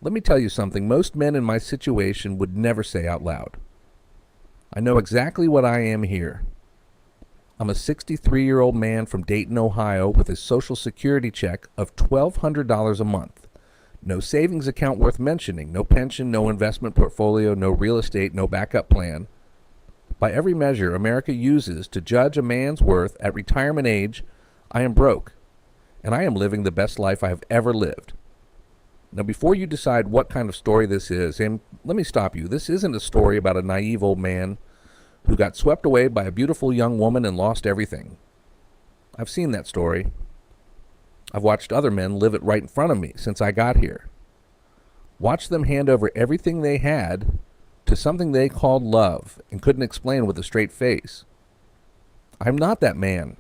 Let me tell you something most men in my situation would never say out loud. I know exactly what I am here. I'm a 63-year-old man from Dayton, Ohio, with a Social Security check of $1,200 a month. No savings account worth mentioning, no pension, no investment portfolio, no real estate, no backup plan. By every measure America uses to judge a man's worth at retirement age, I am broke, and I am living the best life I have ever lived. Now, before you decide what kind of story this is, and let me stop you, this isn't a story about a naive old man who got swept away by a beautiful young woman and lost everything. I've seen that story. I've watched other men live it right in front of me since I got here. Watched them hand over everything they had to something they called love and couldn't explain with a straight face. I'm not that man.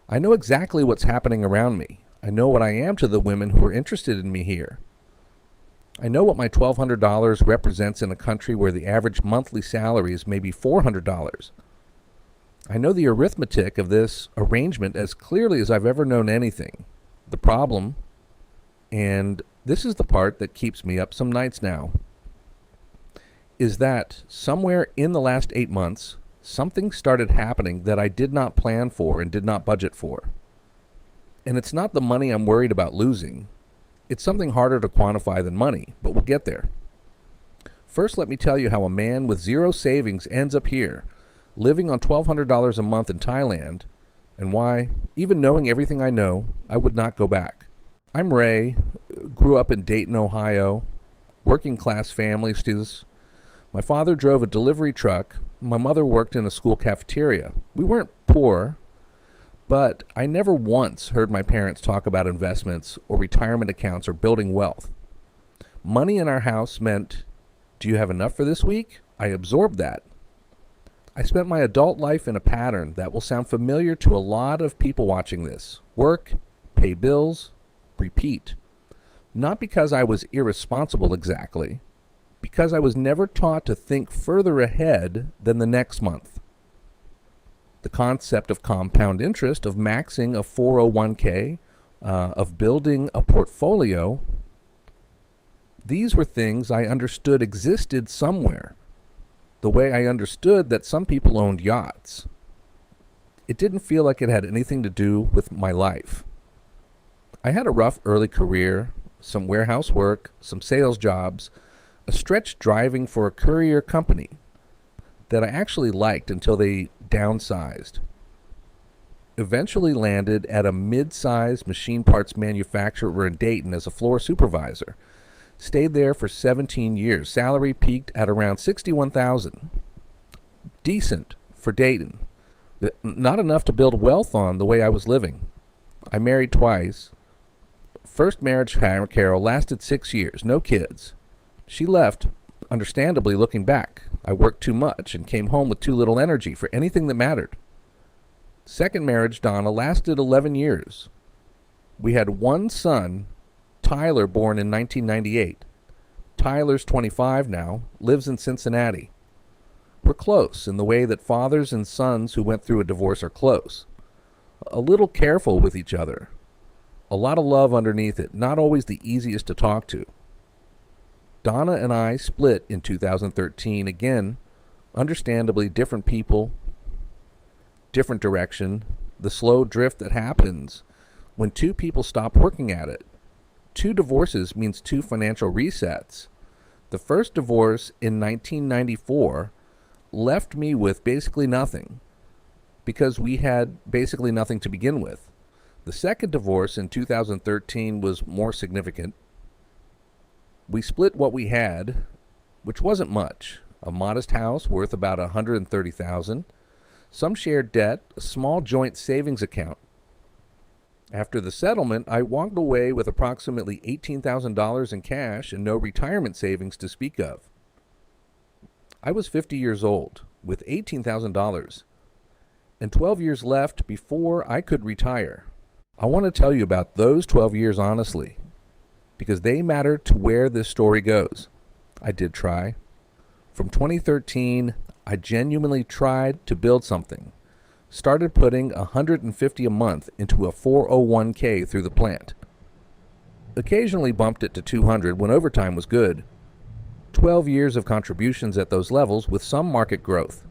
I know exactly what's happening around me. I know what I am to the women who are interested in me here. I know what my $1,200 represents in a country where the average monthly salary is maybe $400. I know the arithmetic of this arrangement as clearly as I've ever known anything. The problem, and this is the part that keeps me up some nights now, is that somewhere in the last 8 months, something started happening that I did not plan for and did not budget for. And it's not the money I'm worried about losing. It's something harder to quantify than money, but we'll get there. First, let me tell you how a man with zero savings ends up here, living on $1,200 a month in Thailand, and why, even knowing everything I know, I would not go back. I'm Ray, grew up in Dayton, Ohio, working class family. My father drove a delivery truck. My mother worked in a school cafeteria. We weren't poor, but I never once heard my parents talk about investments or retirement accounts or building wealth. Money in our house meant, do you have enough for this week? I absorbed that. I spent my adult life in a pattern that will sound familiar to a lot of people watching this. Work, pay bills, repeat. Not because I was irresponsible exactly, because I was never taught to think further ahead than the next month. The concept of compound interest, of maxing a 401k, of building a portfolio, these were things I understood existed somewhere. The way I understood that some people owned yachts. It didn't feel like it had anything to do with my life. I had a rough early career, some warehouse work, some sales jobs, a stretch driving for a courier company that I actually liked until they downsized. Eventually landed at a mid-sized machine parts manufacturer in Dayton as a floor supervisor. Stayed there for 17 years. Salary peaked at around $61,000. Decent for Dayton. Not enough to build wealth on the way I was living. I married twice. First marriage, Carol, lasted 6 years. No kids. She left, understandably looking back. I worked too much and came home with too little energy for anything that mattered. Second marriage, Donna, lasted 11 years. We had one son, Tyler, born in 1998. Tyler's 25 now, lives in Cincinnati. We're close in the way that fathers and sons who went through a divorce are close. A little careful with each other. A lot of love underneath it, not always the easiest to talk to. Donna and I split in 2013. Again, understandably different people, different direction, the slow drift that happens when two people stop working at it. 2 divorces means 2 financial resets. The first divorce in 1994 left me with basically nothing because we had basically nothing to begin with. The second divorce in 2013 was more significant. We split what we had, which wasn't much. A modest house worth about $130,000, some shared debt, a small joint savings account. After the settlement, I walked away with approximately $18,000 in cash and no retirement savings to speak of. I was 50 years old with $18,000 and 12 years left before I could retire. I want to tell you about those 12 years honestly, because they matter to where this story goes. I did try. From 2013, I genuinely tried to build something. Started putting $150 a month into a 401k through the plant. Occasionally bumped it to 200 when overtime was good. 12 years of contributions at those levels with some market growth.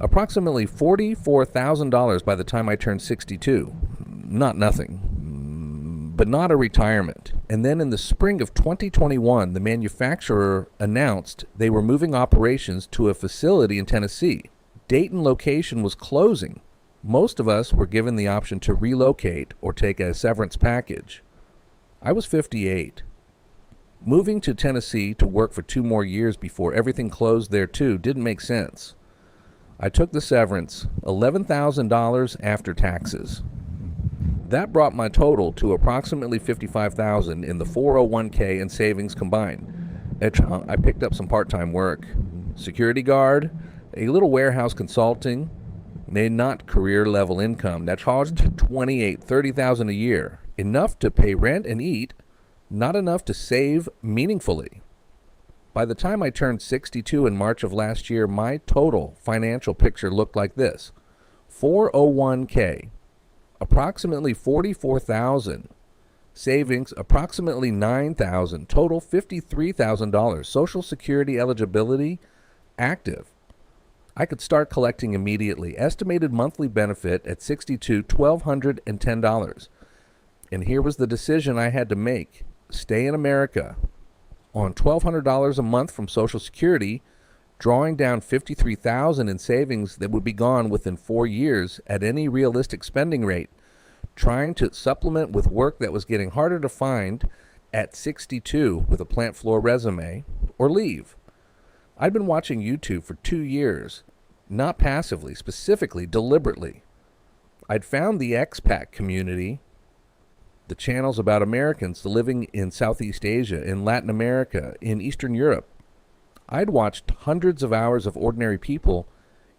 Approximately $44,000 by the time I turned 62. Not nothing, but not a retirement. And then in the spring of 2021, the manufacturer announced they were moving operations to a facility in Tennessee. Dayton location was closing. Most of us were given the option to relocate or take a severance package. I was 58. Moving to Tennessee to work for 2 more years before everything closed there too didn't make sense. I took the severance, $11,000 after taxes. That brought my total to approximately $55,000 in the 401k and savings combined. I picked up some part-time work, security guard, a little warehouse consulting, made not career-level income that charged $28,000-$30,000 a year, enough to pay rent and eat, not enough to save meaningfully. By the time I turned 62 in March of last year, my total financial picture looked like this. 401k, approximately $44,000. Savings, approximately $9,000. Total, $53,000. Social Security eligibility, active. I could start collecting immediately. Estimated monthly benefit at 62, $1,210. And here was the decision I had to make. Stay in America on $1,200 a month from Social Security, drawing down $53,000 in savings that would be gone within 4 years at any realistic spending rate, trying to supplement with work that was getting harder to find at 62 with a plant floor resume, or leave. I'd been watching YouTube for 2 years, not passively, specifically, deliberately. I'd found the Expat community, the channels about Americans living in Southeast Asia, in Latin America, in Eastern Europe. I'd watched hundreds of hours of ordinary people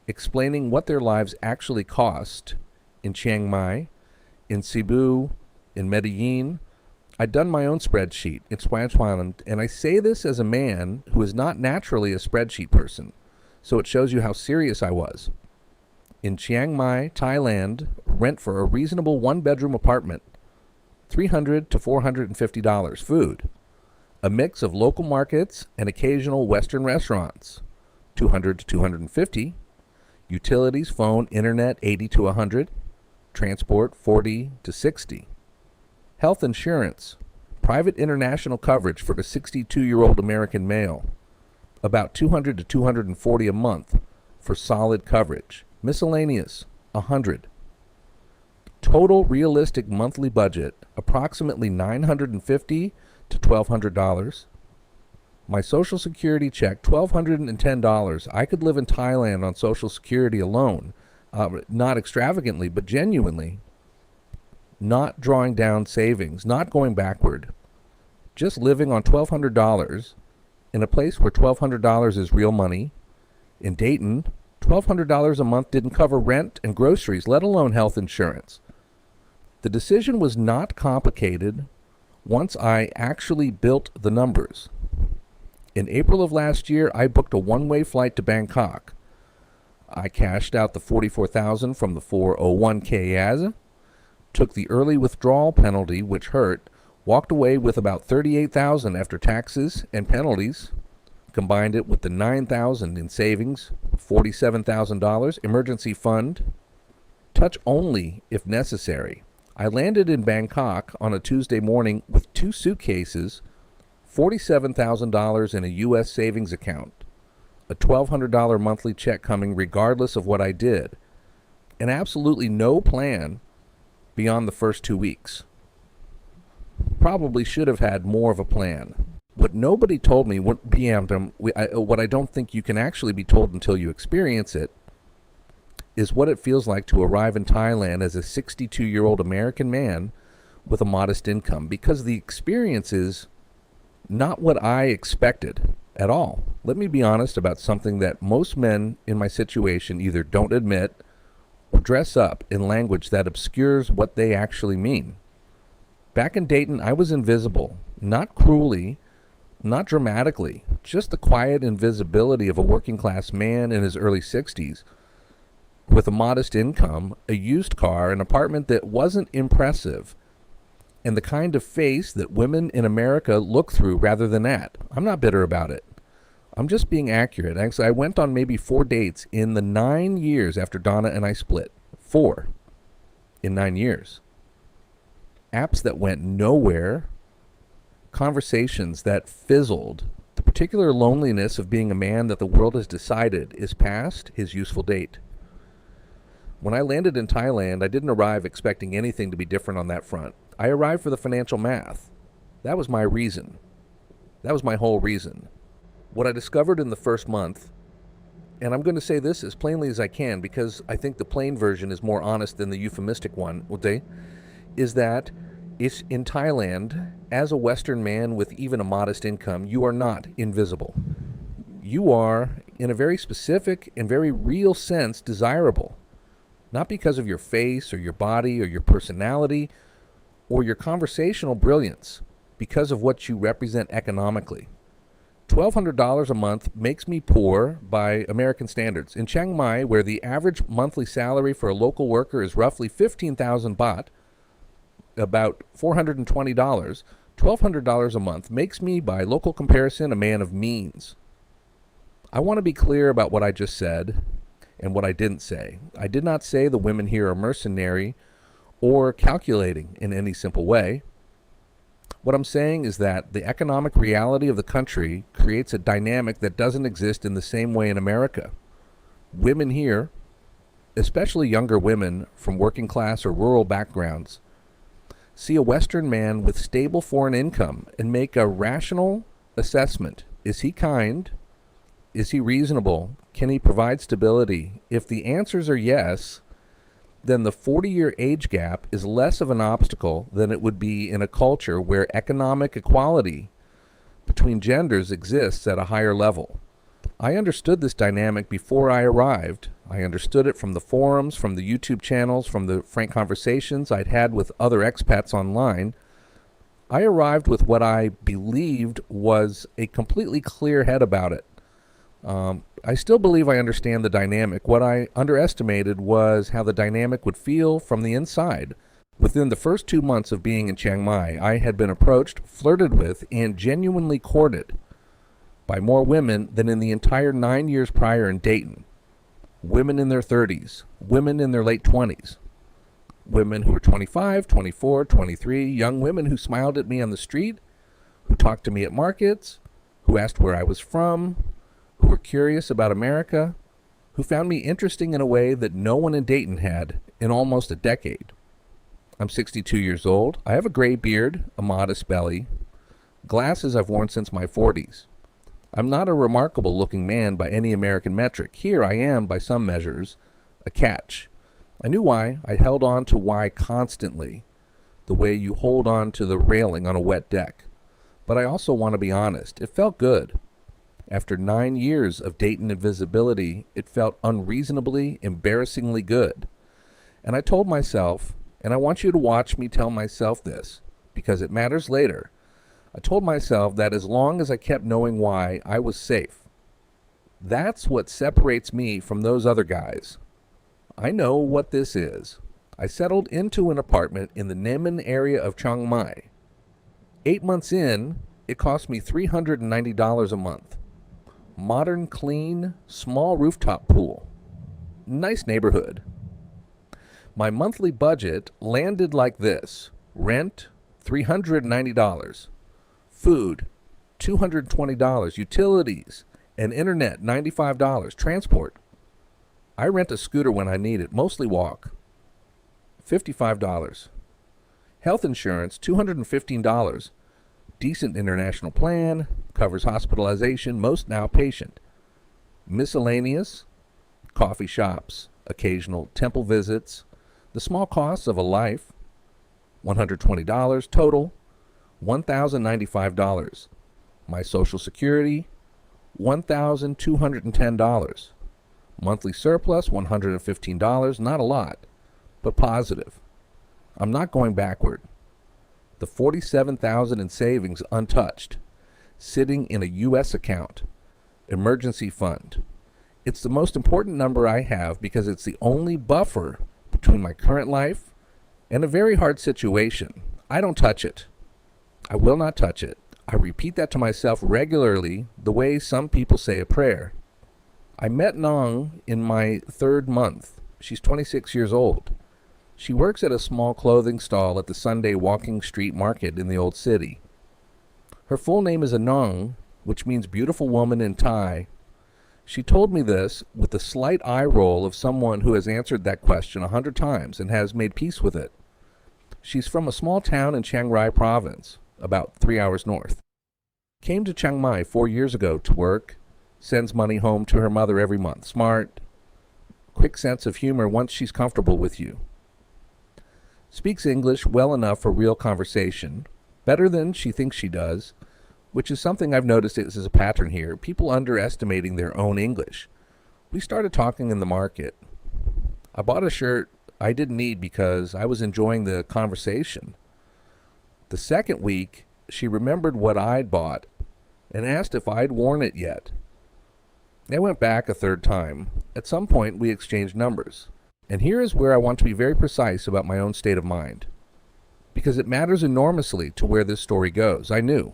explaining what their lives actually cost in Chiang Mai, in Cebu, in Medellin. I'd done my own spreadsheet in Swaziland, and I say this as a man who is not naturally a spreadsheet person, so it shows you how serious I was. In Chiang Mai, Thailand, rent for a reasonable 1-bedroom apartment, $300 to $450. Food, a mix of local markets and occasional Western restaurants, $200 to $250. Utilities, phone, internet, $80 to $100. Transport, $40 to $60. Health insurance, private international coverage for a 62-year-old American male, about $200 to $240 a month for solid coverage. Miscellaneous, $100. Total realistic monthly budget, approximately $950 to $1,200. My Social Security check, $1,210. I could live in Thailand on Social Security alone, not extravagantly, but genuinely. Not drawing down savings, not going backward. Just living on $1,200 in a place where $1,200 is real money. In Dayton, $1,200 a month didn't cover rent and groceries, let alone health insurance. The decision was not complicated once I actually built the numbers. In April of last year, I booked a one-way flight to Bangkok. I cashed out the $44,000 from the 401k as, took the early withdrawal penalty, which hurt, walked away with about $38,000 after taxes and penalties, combined it with the $9,000 in savings, $47,000 emergency fund, touch only if necessary. I landed in Bangkok on a Tuesday morning with 2 suitcases, $47,000 in a U.S. savings account, a $1,200 monthly check coming regardless of what I did, and absolutely no plan beyond the first 2 weeks. Probably should have had more of a plan. What nobody told me, what I don't think you can actually be told until you experience it, is what it feels like to arrive in Thailand as a 62-year-old American man with a modest income, because the experience is not what I expected at all. Let me be honest about something that most men in my situation either don't admit or dress up in language that obscures what they actually mean. Back in Dayton, I was invisible, not cruelly, not dramatically, just the quiet invisibility of a working-class man in his early 60s with a modest income, a used car, an apartment that wasn't impressive, and the kind of face that women in America look through rather than at. I'm not bitter about it. I'm just being accurate. Actually, I went on maybe 4 dates in the 9 years after Donna and I split. 4 in 9 years. Apps that went nowhere, conversations that fizzled. The particular loneliness of being a man that the world has decided is past his useful date. When I landed in Thailand, I didn't arrive expecting anything to be different on that front. I arrived for the financial math. That was my reason. That was my whole reason. What I discovered in the first month, and I'm going to say this as plainly as I can because I think the plain version is more honest than the euphemistic one, is that it's in Thailand, as a Western man with even a modest income, you are not invisible. You are, in a very specific and very real sense, desirable. Not because of your face or your body or your personality or your conversational brilliance, because of what you represent economically. $1,200 a month makes me poor by American standards. In Chiang Mai, where the average monthly salary for a local worker is roughly 15,000 baht, about $420, $1,200 a month makes me, by local comparison, a man of means. I want to be clear about what I just said and what I didn't say. I did not say the women here are mercenary or calculating in any simple way. What I'm saying is that the economic reality of the country creates a dynamic that doesn't exist in the same way in America. Women here, especially younger women from working class or rural backgrounds, see a Western man with stable foreign income and make a rational assessment. Is he kind? Is he reasonable? Can he provide stability? If the answers are yes, then the 40-year age gap is less of an obstacle than it would be in a culture where economic equality between genders exists at a higher level. I understood this dynamic before I arrived. I understood it from the forums, from the YouTube channels, from the frank conversations I'd had with other expats online. I arrived with what I believed was a completely clear head about it. I still believe I understand the dynamic. What I underestimated was how the dynamic would feel from the inside. Within the first 2 months of being in Chiang Mai, I had been approached, flirted with, and genuinely courted by more women than in the entire 9 years prior in Dayton. Women in their 30s, women in their late 20s, women who were 25, 24, 23, young women who smiled at me on the street, who talked to me at markets, who asked where I was from, who were curious about America, who found me interesting in a way that no one in Dayton had in almost a decade. I'm 62 years old. I have a gray beard, a modest belly, glasses I've worn since my 40s. I'm not a remarkable looking man by any American metric. Here I am, by some measures, a catch. I knew why. I held on to why constantly, the way you hold on to the railing on a wet deck. But I also want to be honest. It felt good. After 9 years of Dayton invisibility, it felt unreasonably, embarrassingly good. And I told myself, and I want you to watch me tell myself this, because it matters later. I told myself that as long as I kept knowing why, I was safe. That's what separates me from those other guys. I know what this is. I settled into an apartment in the Nemen area of Chiang Mai. 8 months in, it cost me $390 a month. Modern, clean, small rooftop pool. Nice neighborhood. My monthly budget landed like this. Rent, $390. Food, $220. Utilities and internet, $95. Transport. I rent a scooter when I need it, mostly walk. $55. Health insurance, $215. Decent international plan, covers hospitalization, most now patient. Miscellaneous, coffee shops, occasional temple visits, the small costs of a life, $120 total, $1,095. My Social Security, $1,210. Monthly surplus, $115, not a lot, but positive. I'm not going backward. The $47,000 in savings untouched, sitting in a U.S. account, emergency fund. It's the most important number I have because it's the only buffer between my current life and a very hard situation. I don't touch it. I will not touch it. I repeat that to myself regularly, the way some people say a prayer. I met Nong in my 3rd month. She's 26 years old. She works at a small clothing stall at the Sunday walking street market in the old city. Her full name is Nong, which means beautiful woman in Thai. She told me this with the slight eye roll of someone who has answered that question 100 times and has made peace with it. She's from a small town in Chiang province, about 3 hours north. Came to Chiang Mai 4 years ago to work, sends money home to her mother every month. Smart, quick sense of humor once she's comfortable with you. Speaks English well enough for real conversation, better than she thinks she does, which is something I've noticed is a pattern here, people underestimating their own English. We started talking in the market. I bought a shirt I didn't need because I was enjoying the conversation. The second week, she remembered what I'd bought and asked if I'd worn it yet. I went back a 3rd time. At some point, we exchanged numbers. And here is where I want to be very precise about my own state of mind, because it matters enormously to where this story goes. I knew.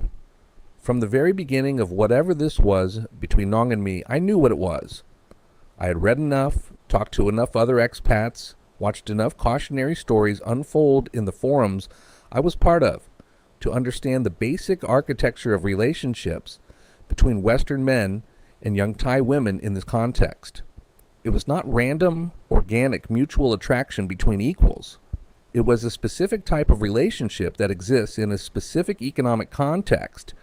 From the very beginning of whatever this was between Nong and me, I knew what it was. I had read enough, talked to enough other expats, watched enough cautionary stories unfold in the forums I was part of to understand the basic architecture of relationships between Western men and young Thai women in this context. It was not random, organic, mutual attraction between equals. It was a specific type of relationship that exists in a specific economic context,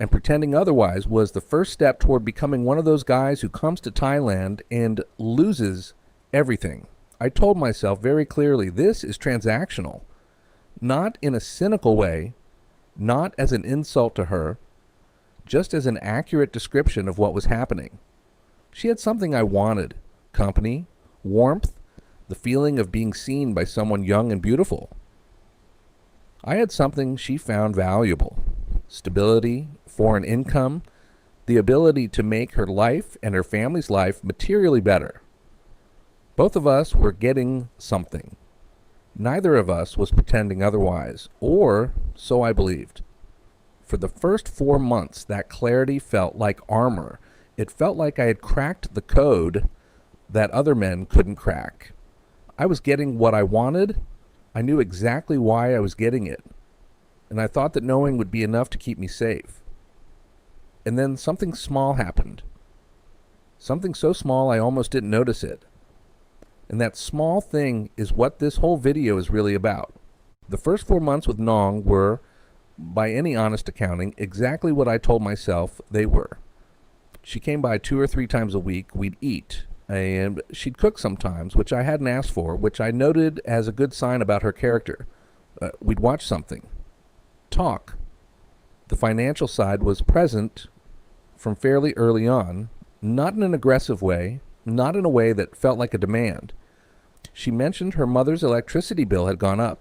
and pretending otherwise was the first step toward becoming one of those guys who comes to Thailand and loses everything. I told myself very clearly, this is transactional. Not in a cynical way, not as an insult to her, just as an accurate description of what was happening. She had something I wanted: company, warmth, the feeling of being seen by someone young and beautiful. I had something she found valuable: stability, foreign income, the ability to make her life and her family's life materially better. Both of us were getting something. Neither of us was pretending otherwise, or so I believed. For the first 4 months, that clarity felt like armor. It felt like I had cracked the code that other men couldn't crack. I was getting what I wanted. I knew exactly why I was getting it. And I thought that knowing would be enough to keep me safe. And then something small happened. Something so small I almost didn't notice it. And that small thing is what this whole video is really about. The first 4 months with Nong were, by any honest accounting, exactly what I told myself they were. She came by 2 or 3 times a week. We'd eat, and she'd cook sometimes, which I hadn't asked for, which I noted as a good sign about her character. We'd watch something, talk. The financial side was present from fairly early on, not in an aggressive way, not in a way that felt like a demand. She mentioned her mother's electricity bill had gone up.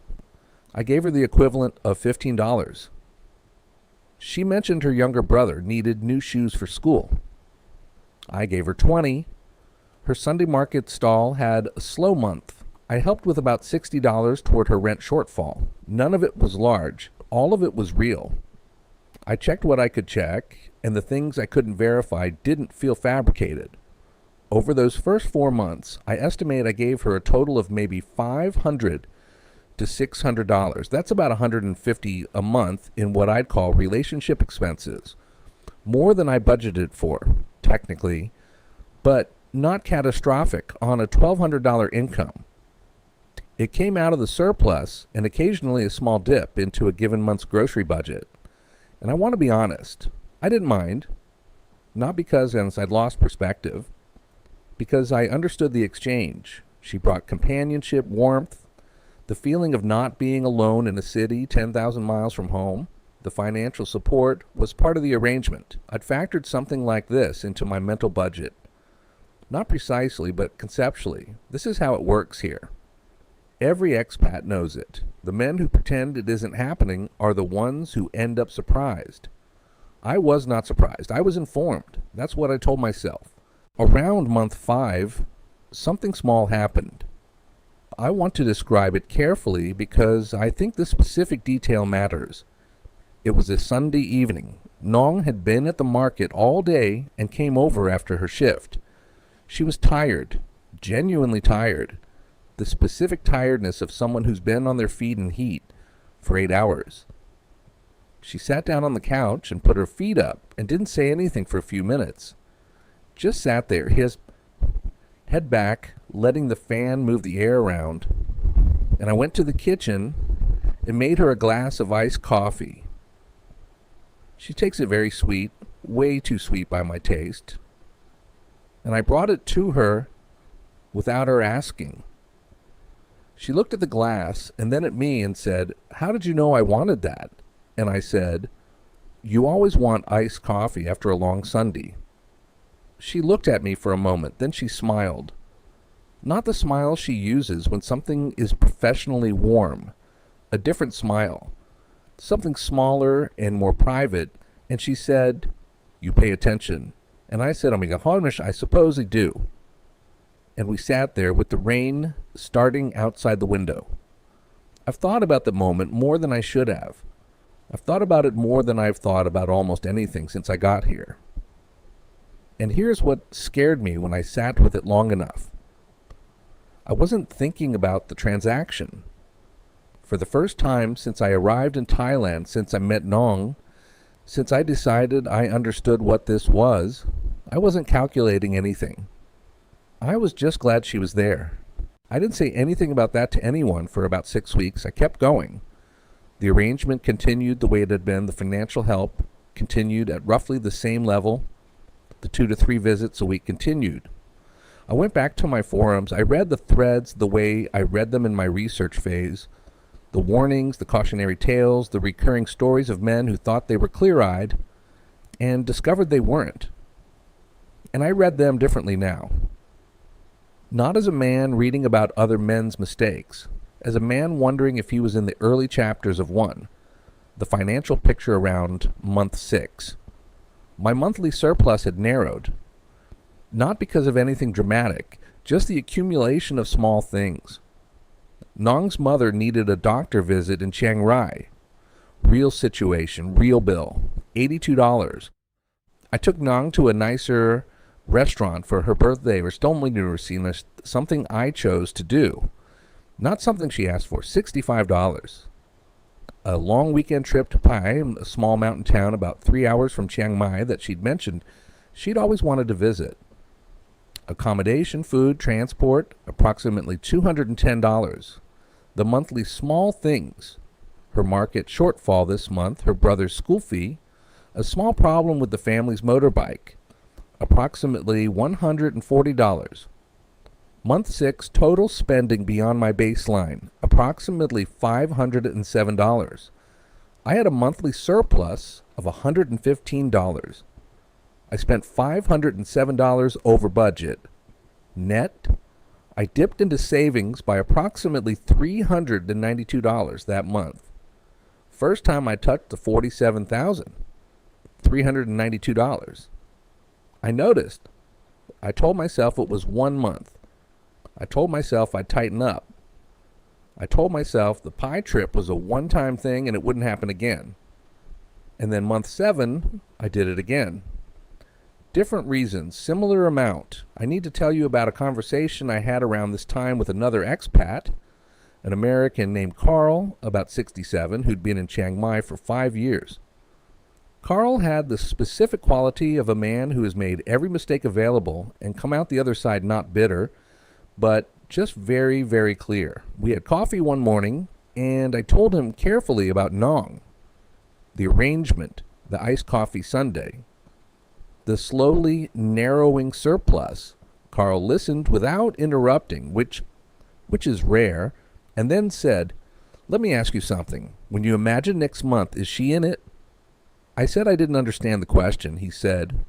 I gave her the equivalent of $15. She mentioned her younger brother needed new shoes for school. I gave her $20. Her Sunday market stall had a slow month. I helped with about $60 toward her rent shortfall. None of it was large. All of it was real. I checked what I could check, and the things I couldn't verify didn't feel fabricated. Over those first 4 months, I estimate I gave her a total of maybe $500 to $600. That's about $150 a month in what I'd call relationship expenses. More than I budgeted for, technically, but not catastrophic on a $1,200 income. It came out of the surplus and occasionally a small dip into a given month's grocery budget. And I want to be honest, I didn't mind. Not because I'd lost perspective, because I understood the exchange. She brought companionship, warmth, the feeling of not being alone in a city 10,000 miles from home. The financial support was part of the arrangement. I'd factored something like this into my mental budget. Not precisely, but conceptually. This is how it works here. Every expat knows it. The men who pretend it isn't happening are the ones who end up surprised. I was not surprised. I was informed. That's what I told myself. Around month 5, something small happened. I want to describe it carefully because I think the specific detail matters. It was a Sunday evening. Nong had been at the market all day and came over after her shift. She was tired, genuinely tired, the specific tiredness of someone who's been on their feet in heat for 8 hours. She sat down on the couch and put her feet up and didn't say anything for a few minutes. Just sat there, his head back, letting the fan move the air around. And I went to the kitchen and made her a glass of iced coffee. She takes it very sweet, way too sweet by my taste. And I brought it to her without her asking. She looked at the glass and then at me and said, "How did you know I wanted that?" And I said, "You always want iced coffee after a long Sunday." She looked at me for a moment, then she smiled. Not the smile she uses when something is professionally warm. A different smile. Something smaller and more private. And she said, "You pay attention." And I said, I suppose I do. And we sat there with the rain starting outside the window. I've thought about the moment more than I should have. I've thought about it more than I've thought about almost anything since I got here. And here's what scared me when I sat with it long enough. I wasn't thinking about the transaction. For the first time since I arrived in Thailand, since I met Nong, since I decided I understood what this was, I wasn't calculating anything. I was just glad she was there. I didn't say anything about that to anyone for about 6 weeks. I kept going. The arrangement continued the way it had been. The financial help continued at roughly the same level. The 2 to 3 visits a week continued. I went back to my forums. I read the threads the way I read them in my research phase. The warnings, the cautionary tales, the recurring stories of men who thought they were clear-eyed and discovered they weren't. And I read them differently now. Not as a man reading about other men's mistakes, as a man wondering if he was in the early chapters of one, the financial picture around month 6. My monthly surplus had narrowed, not because of anything dramatic, just the accumulation of small things. Nong's mother needed a doctor visit in Chiang. Real situation, real bill, $82. I took Nong to a nicer restaurant for her birthday or Stomlinurusina, something I chose to do. Not something she asked for, $65. A long weekend trip to Pai, a small mountain town about 3 hours from Chiang Mai that she'd mentioned she'd always wanted to visit. Accommodation, food, transport, approximately $210. The monthly small things. Her market shortfall this month, her brother's school fee, a small problem with the family's motorbike, approximately $140. Month 6, total spending beyond my baseline, approximately $507. I had a monthly surplus of $115. I spent $507 over budget. Net, I dipped into savings by approximately $392 that month. First time I touched the $47,000, $392. I noticed. I told myself it was 1 month. I told myself I'd tighten up. I told myself the pie trip was a one-time thing and it wouldn't happen again. And then month 7, I did it again. Different reasons, similar amount. I need to tell you about a conversation I had around this time with another expat, an American named Carl, about 67, who'd been in Chiang Mai for 5 years. Carl had the specific quality of a man who has made every mistake available and come out the other side not bitter, but just very, very clear. We had coffee one morning, and I told him carefully about Nong, the arrangement, the iced coffee sundae, the slowly narrowing surplus. Carl listened without interrupting, which is rare, and then said, "Let me ask you something. When you imagine next month, is she in it?" I said I didn't understand the question. He said,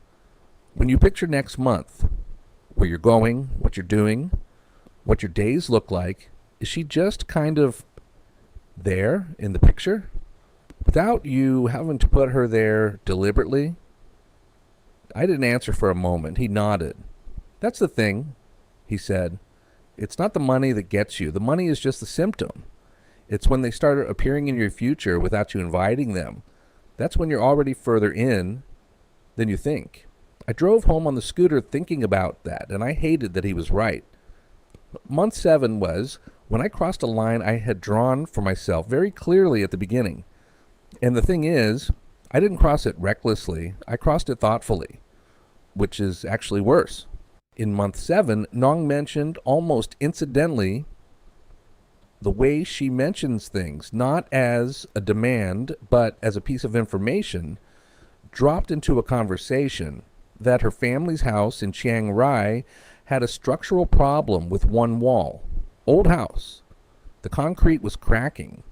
"When you picture next month, where you're going, what you're doing, what your days look like, is she just kind of there in the picture without you having to put her there deliberately?" I didn't answer for a moment. He nodded. "That's the thing," he said. It's not the money that gets you. The money is just the symptom. It's when they start appearing in your future without you inviting them. That's when you're already further in than you think. I drove home on the scooter thinking about that, and I hated that he was right. Month 7 was when I crossed a line I had drawn for myself very clearly at the beginning. And the thing is, I didn't cross it recklessly. I crossed it thoughtfully, which is actually worse. In month 7, Nong mentioned almost incidentally the way she mentions things, not as a demand, but as a piece of information, dropped into a conversation that her family's house in Chiang had a structural problem with one wall. Old house. The concrete was cracking.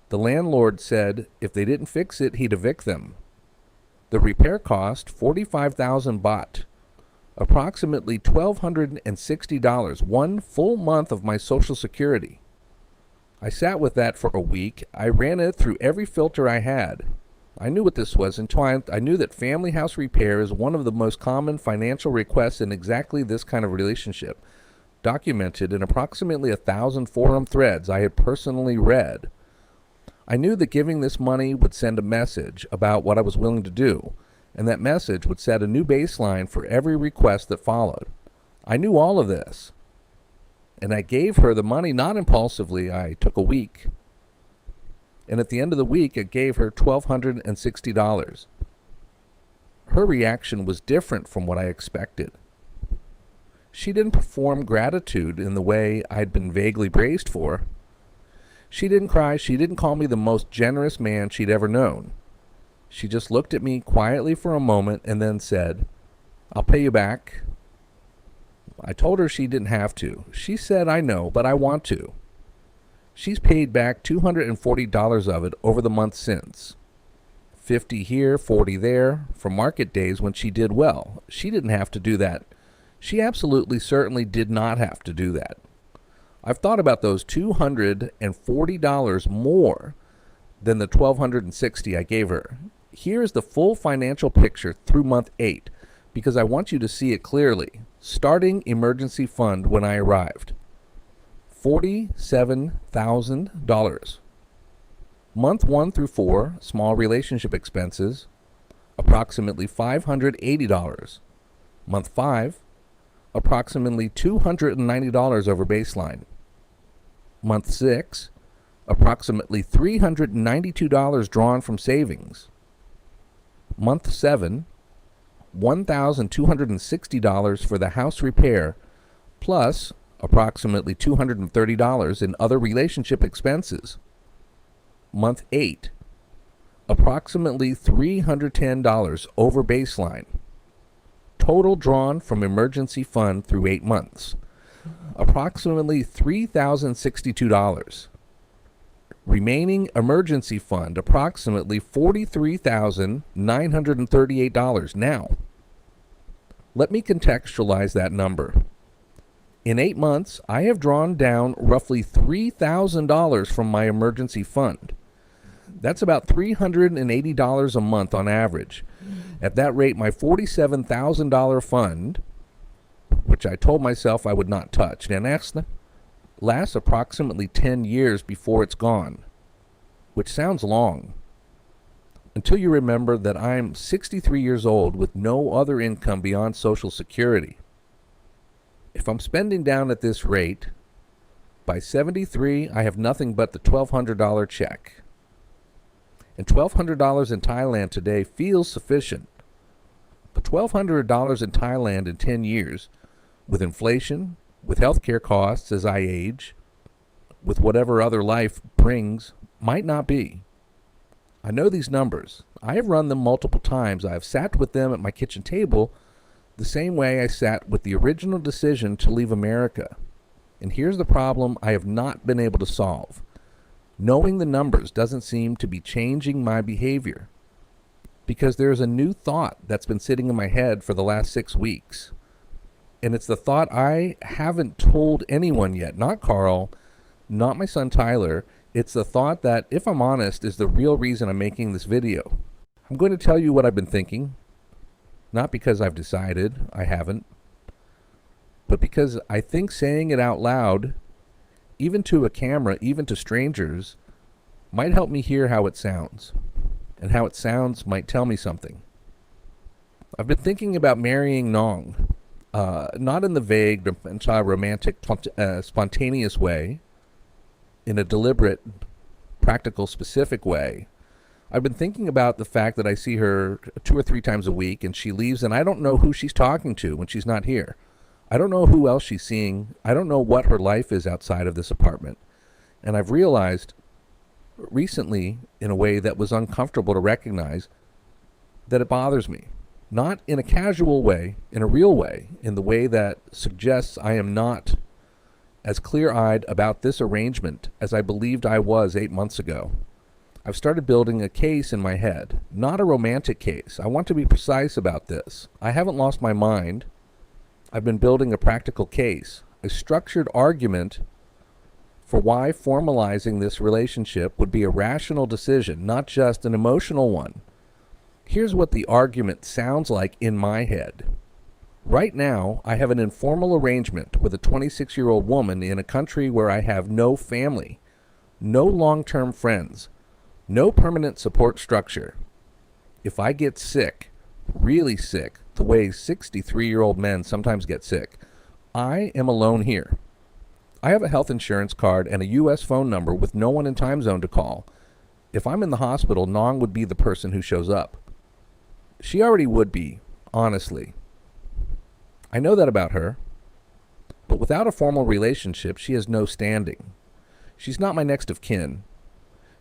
The landlord said if they didn't fix it, he'd evict them. The repair cost 45,000 baht, approximately $1,260, 1 full month of my Social Security. I sat with that for a week. I ran it through every filter I had. I knew what this was until I knew that family house repair is one of the most common financial requests in exactly this kind of relationship, documented in approximately 1,000 forum threads I had personally read. I knew that giving this money would send a message about what I was willing to do, and that message would set a new baseline for every request that followed. I knew all of this, and I gave her the money not impulsively. I took a week, and at the end of the week, I gave her $1,260. Her reaction was different from what I expected. She didn't perform gratitude in the way I'd been vaguely praised for. She didn't cry. She didn't call me the most generous man she'd ever known. She just looked at me quietly for a moment and then said, "I'll pay you back." I told her she didn't have to. She said, "I know, but I want to." She's paid back $240 of it over the months since. 50 here, 40 there, for market days when she did well. She didn't have to do that. She absolutely certainly did not have to do that. I've thought about those $240 more than the $1,260 I gave her. Here's the full financial picture through month 8, because I want you to see it clearly. Starting emergency fund when I arrived, $47,000. Month 1 through 4, small relationship expenses, approximately $580. Month 5, approximately $290 over baseline. Month 6, approximately $392 drawn from savings. Month 7, $1,260 for the house repair, plus approximately $230 in other relationship expenses. Month 8, approximately $310 over baseline. Total drawn from emergency fund through 8 months, approximately $3,062. Remaining emergency fund, approximately $43,938. Now, let me contextualize that number. In 8 months, I have drawn down roughly $3,000 from my emergency fund. That's about $380 a month on average. At that rate, my $47,000 fund, which I told myself I would not touch, and lasts approximately 10 years before it's gone, which sounds long, until you remember that I'm 63 years old with no other income beyond Social Security. If I'm spending down at this rate, by 73, I have nothing but the $1,200 check. And $1,200 in Thailand today feels sufficient. But $1,200 in Thailand in 10 years, with inflation, with healthcare costs as I age, with whatever other life brings, might not be. I know these numbers. I have run them multiple times. I have sat with them at my kitchen table the same way I sat with the original decision to leave America. And here's the problem I have not been able to solve. Knowing the numbers doesn't seem to be changing my behavior, because there's a new thought that's been sitting in my head for the last 6 weeks. And it's the thought I haven't told anyone yet, not Carl, not my son Tyler. It's the thought that, if I'm honest, is the real reason I'm making this video. I'm going to tell you what I've been thinking, not because I've decided. I haven't. but because I think saying it out loud, even to a camera, even to strangers, might help me hear how it sounds. And how it sounds might tell me something. I've been thinking about marrying Nong, not in the vague, romantic, spontaneous way, in a deliberate, practical, specific way. I've been thinking about the fact that I see her 2 or 3 times a week, and she leaves, and I don't know who she's talking to when she's not here. I don't know who else she's seeing. I don't know what her life is outside of this apartment. And I've realized recently, in a way that was uncomfortable to recognize, that it bothers me. Not in a casual way, in a real way, in the way that suggests I am not as clear-eyed about this arrangement as I believed I was 8 months ago. I've started building a case in my head, not a romantic case. I want to be precise about this. I haven't lost my mind. I've been building a practical case, a structured argument for why formalizing this relationship would be a rational decision, not just an emotional one. Here's what the argument sounds like in my head. Right now, I have an informal arrangement with a 26-year-old woman in a country where I have no family, no long-term friends, no permanent support structure. If I get sick, really sick, the way 63-year-old men sometimes get sick, I am alone here. I have a health insurance card and a U.S. phone number with no one in time zone to call. If I'm in the hospital, Nong would be the person who shows up. She already would be, honestly. I know that about her. But without a formal relationship, she has no standing. She's not my next of kin.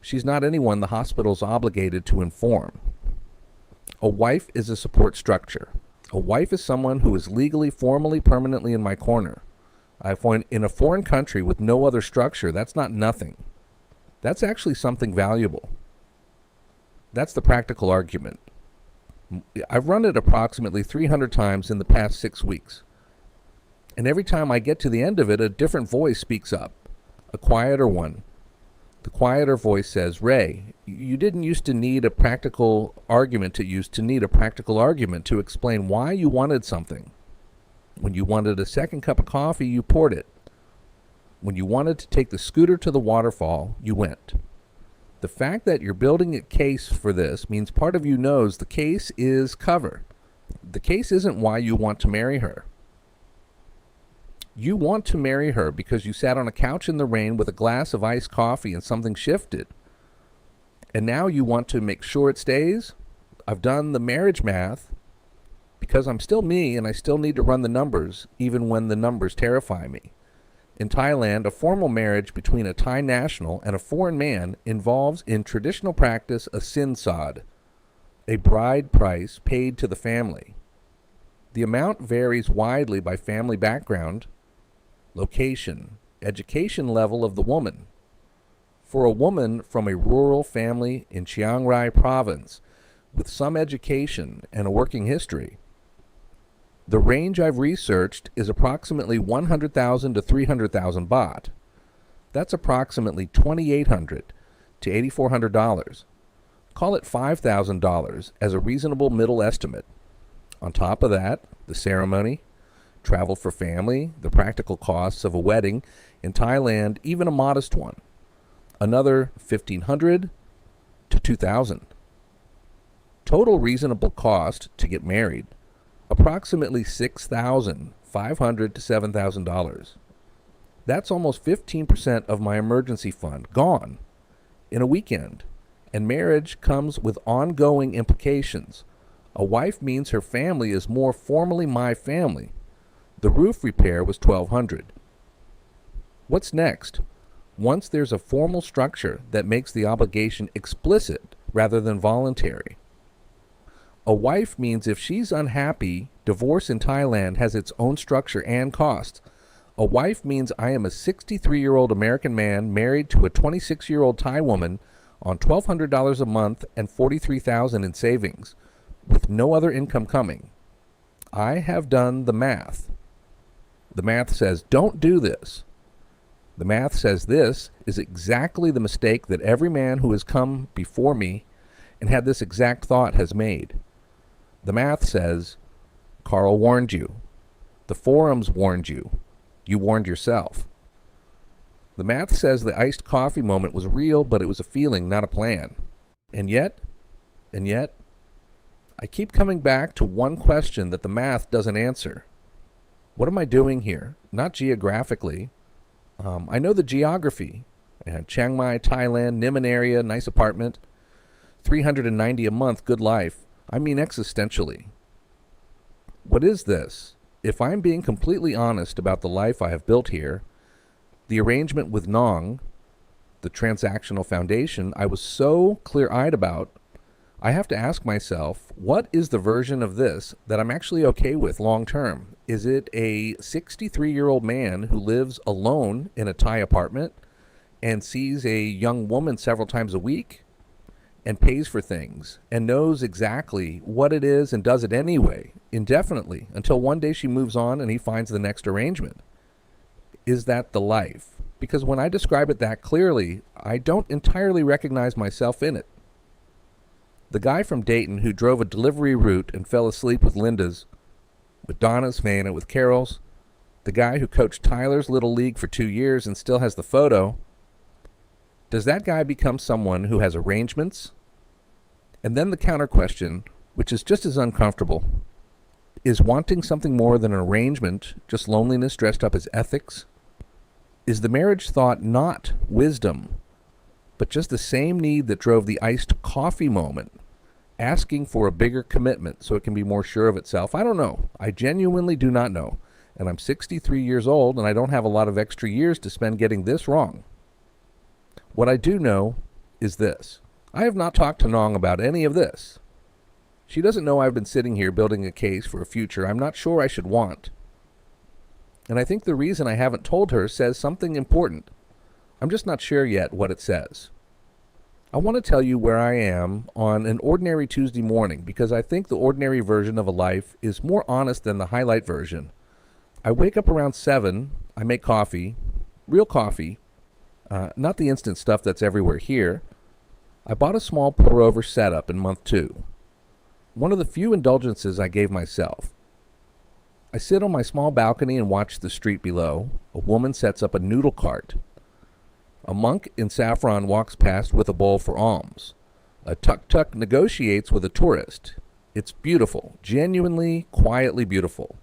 She's not anyone the hospital's obligated to inform. A wife is a support structure. A wife is someone who is legally, formally, permanently in my corner. I find in a foreign country with no other structure, that's not nothing. That's actually something valuable. That's the practical argument. I've run it approximately 300 times in the past 6 weeks. And every time I get to the end of it, a different voice speaks up, a quieter one. The quieter voice says, Ray, you didn't used to need a practical argument to explain why you wanted something. When you wanted a second cup of coffee, you poured it. When you wanted to take the scooter to the waterfall, you went. The fact that you're building a case for this means part of you knows the case is cover. The case isn't why you want to marry her. You want to marry her because you sat on a couch in the rain with a glass of iced coffee and something shifted. And now you want to make sure it stays? I've done the marriage math because I'm still me and I still need to run the numbers even when the numbers terrify me. In Thailand, a formal marriage between a Thai national and a foreign man involves in traditional practice a sin sod, a bride price paid to the family. The amount varies widely by family background, location, education level of the woman. For a woman from a rural family in Chiang province with some education and a working history, the range I've researched is approximately 100,000 to 300,000 baht. That's approximately $2,800 to $8,400. Call it $5,000 as a reasonable middle estimate. On top of that, the ceremony, travel for family, the practical costs of a wedding, in Thailand, even a modest one. Another $1,500 to $2,000. Total reasonable cost to get married, approximately $6,500 to $7,000. That's almost 15% of my emergency fund gone in a weekend. And marriage comes with ongoing implications. A wife means her family is more formally my family. The roof repair was $1,200. What's next? Once there's a formal structure that makes the obligation explicit rather than voluntary. A wife means if she's unhappy, divorce in Thailand has its own structure and costs. A wife means I am a 63-year-old American man married to a 26-year-old Thai woman on $1,200 a month and $43,000 in savings, with no other income coming. I have done the math. The math says, don't do this. The math says this is exactly the mistake that every man who has come before me and had this exact thought has made. The math says, Carl warned you. The forums warned you. You warned yourself. The math says the iced coffee moment was real, but it was a feeling, not a plan. And yet, I keep coming back to one question that the math doesn't answer. What am I doing here? Not geographically. I know the geography. Chiang Mai, Thailand, Niman area, nice apartment, $390 a month, good life. I mean existentially. What is this? If I'm being completely honest about the life I have built here, the arrangement with Nong, the transactional foundation I was so clear-eyed about, I have to ask myself, what is the version of this that I'm actually okay with long-term? Is it a 63-year-old man who lives alone in a Thai apartment and sees a young woman several times a week and pays for things and knows exactly what it is and does it anyway, indefinitely, until one day she moves on and he finds the next arrangement? Is that the life? Because when I describe it that clearly, I don't entirely recognize myself in it. The guy from Dayton who drove a delivery route and fell asleep with Linda's, with Donna's fan and with Carol's, the guy who coached Tyler's Little League for 2 years and still has the photo, does that guy become someone who has arrangements? And then the counter question, which is just as uncomfortable, is wanting something more than an arrangement just loneliness dressed up as ethics? Is the marriage thought not wisdom, but just the same need that drove the iced coffee moment, asking for a bigger commitment so it can be more sure of itself? I don't know. I genuinely do not know. And I'm 63 years old, and I don't have a lot of extra years to spend getting this wrong. What I do know is this. I have not talked to Nong about any of this. She doesn't know I've been sitting here building a case for a future I'm not sure I should want. And I think the reason I haven't told her says something important. I'm just not sure yet what it says. I want to tell you where I am on an ordinary Tuesday morning because I think the ordinary version of a life is more honest than the highlight version. I wake up around 7, I make coffee, real coffee, not the instant stuff that's everywhere here. I bought a small pour-over setup in month 2. One of the few indulgences I gave myself. I sit on my small balcony and watch the street below. A woman sets up a noodle cart. A monk in saffron walks past with a bowl for alms. A tuk-tuk negotiates with a tourist. It's beautiful, genuinely, quietly beautiful.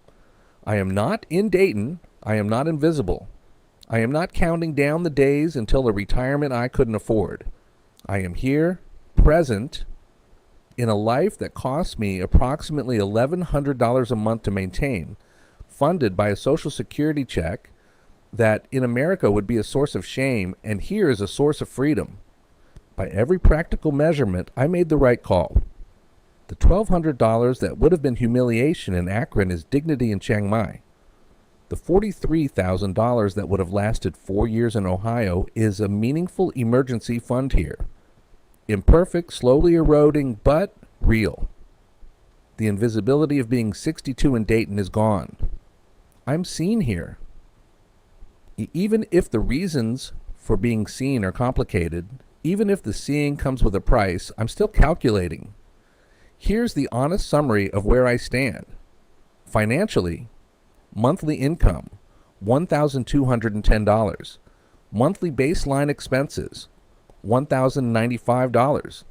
I am not in Dayton. I am not invisible. I am not counting down the days until a retirement I couldn't afford. I am here, present, in a life that costs me approximately $1,100 a month to maintain, funded by a Social Security check that in America would be a source of shame, and here is a source of freedom. By every practical measurement, I made the right call. The $1,200 that would have been humiliation in Akron is dignity in Chiang Mai. The $43,000 that would have lasted 4 years in Ohio is a meaningful emergency fund here. Imperfect, slowly eroding, but real. The invisibility of being 62 in Dayton is gone. I'm seen here. Even if the reasons for being seen are complicated, even if the seeing comes with a price, I'm still calculating. Here's the honest summary of where I stand. Financially, monthly income, $1,210. Monthly baseline expenses, $1,095.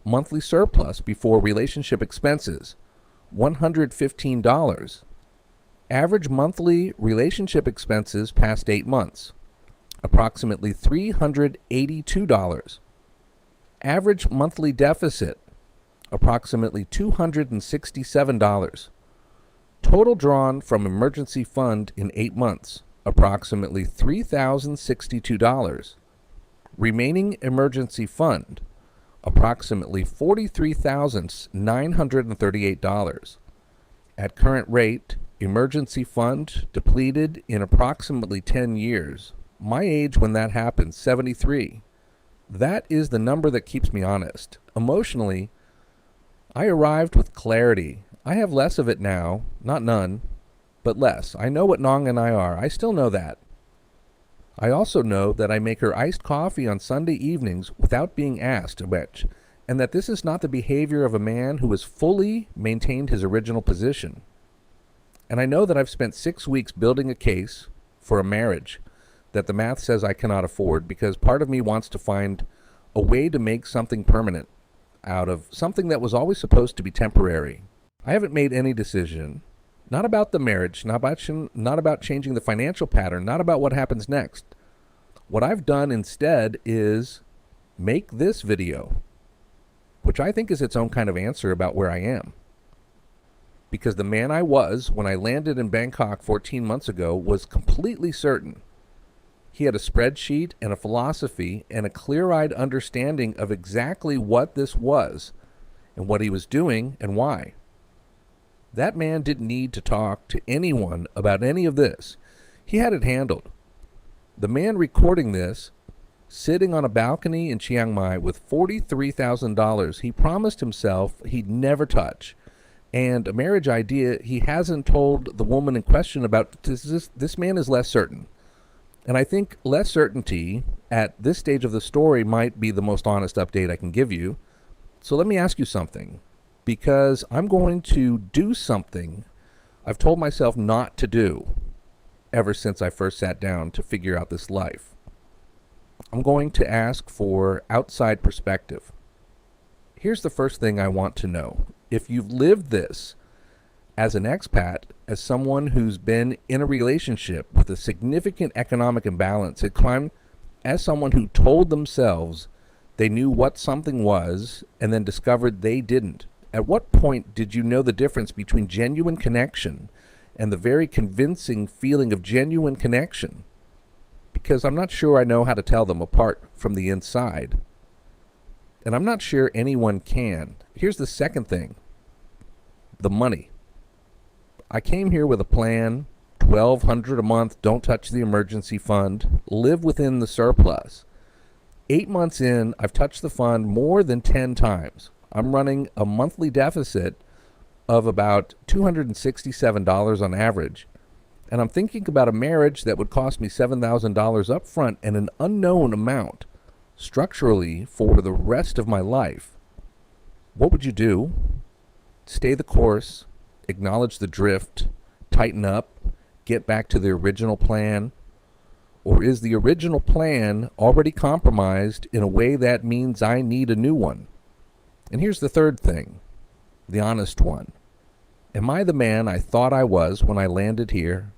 Monthly surplus before relationship expenses, $115. Average monthly relationship expenses past 8 months, approximately $382. Average monthly deficit, approximately $267. Total drawn from emergency fund in 8 months, approximately $3,062. Remaining emergency fund, approximately $43,938. At current rate, emergency fund depleted in approximately 10 years. My age when that happened, 73. That is the number that keeps me honest. Emotionally, I arrived with clarity. I have less of it now, not none, but less. I know what Nong and I are. I still know that. I also know that I make her iced coffee on Sunday evenings without being asked which, and that this is not the behavior of a man who has fully maintained his original position. And I know that I've spent 6 weeks building a case for a marriage that the math says I cannot afford, because part of me wants to find a way to make something permanent out of something that was always supposed to be temporary. I haven't made any decision, not about the marriage, not about changing the financial pattern, not about what happens next. What I've done instead is make this video, which I think is its own kind of answer about where I am. Because the man I was when I landed in Bangkok 14 months ago was completely certain. He had a spreadsheet and a philosophy and a clear-eyed understanding of exactly what this was and what he was doing and why. That man didn't need to talk to anyone about any of this. He had it handled. The man recording this, sitting on a balcony in Chiang Mai with $43,000 he promised himself he'd never touch, and a marriage idea he hasn't told the woman in question about. This man is less certain. And I think less certainty at this stage of the story might be the most honest update I can give you. So let me ask you something, because I'm going to do something I've told myself not to do ever since I first sat down to figure out this life. I'm going to ask for outside perspective. Here's the first thing I want to know. If you've lived this as an expat, as someone who's been in a relationship with a significant economic imbalance, as someone who told themselves they knew what something was and then discovered they didn't, at what point did you know the difference between genuine connection and the very convincing feeling of genuine connection? Because I'm not sure I know how to tell them apart from the inside. And I'm not sure anyone can. Here's the second thing. The money. I came here with a plan, $1,200 a month, don't touch the emergency fund, live within the surplus. 8 months in, I've touched the fund more than 10 times. I'm running a monthly deficit of about $267 on average. And I'm thinking about a marriage that would cost me $7,000 up front and an unknown amount structurally for the rest of my life. What would you do? Stay the course, acknowledge the drift, tighten up, get back to the original plan? Or is the original plan already compromised in a way that means I need a new one? And here's the third thing, the honest one. Am I the man I thought I was when I landed here?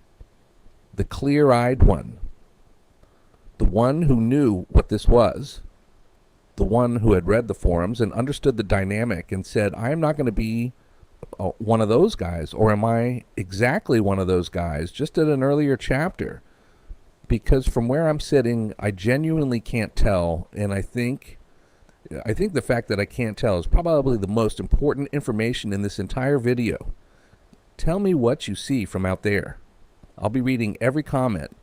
The clear-eyed one. The one who knew what this was. The one who had read the forums and understood the dynamic and said, I am not going to be one of those guys, or am I exactly one of those guys just at an earlier chapter? Because from where I'm sitting, I genuinely can't tell, and I think the fact that I can't tell is probably the most important information in this entire video. Tell me what you see from out there. I'll be reading every comment.